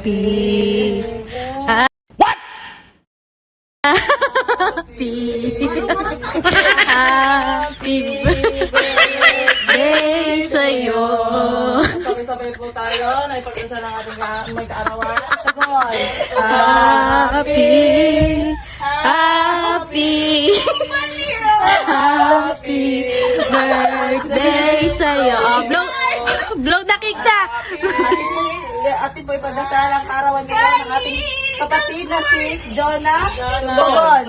Happy. What? Happy birthday sa'yo. Sabay-sabay po tayo na ipag-isa ng ating mag-aarawan. Happy birthday sa'yo. Oh, blow the cake na. Ating po ipag-asa ng kaarawan ngayon ng ating kapatid na si Jonah Tugon.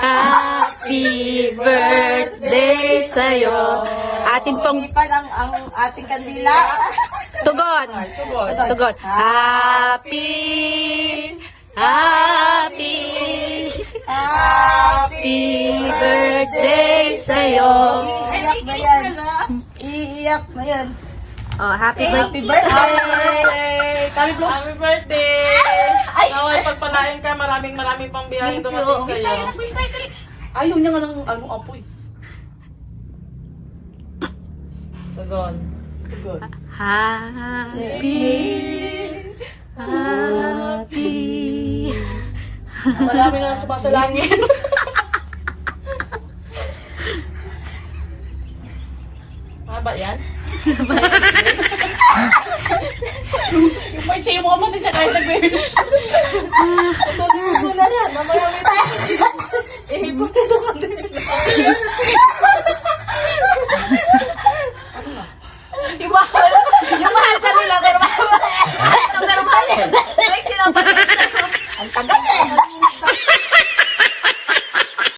Happy birthday sa'yo. Ating pong Ipan ang ating kandila. tugon. Happy birthday sa'yo. Iiyak na yan. Iiyak na yan. Oh, happy Happy birthday. birthday! Happy birthday! Naway pagpalain ka, maraming pang biyayang dumating sa iyo. Ayaw niya nga ng apoy. Tugon. Happy. Marami na sumasalangin. Haba yan? Yung part sa'yo mo kasi siya kahit nag-finish. Tutuloy mo na yan. Mamaya may tayo. Ihipot mo ito kanila. Yung mahal kanila pero mahal. Pero mahal. Like sila pa.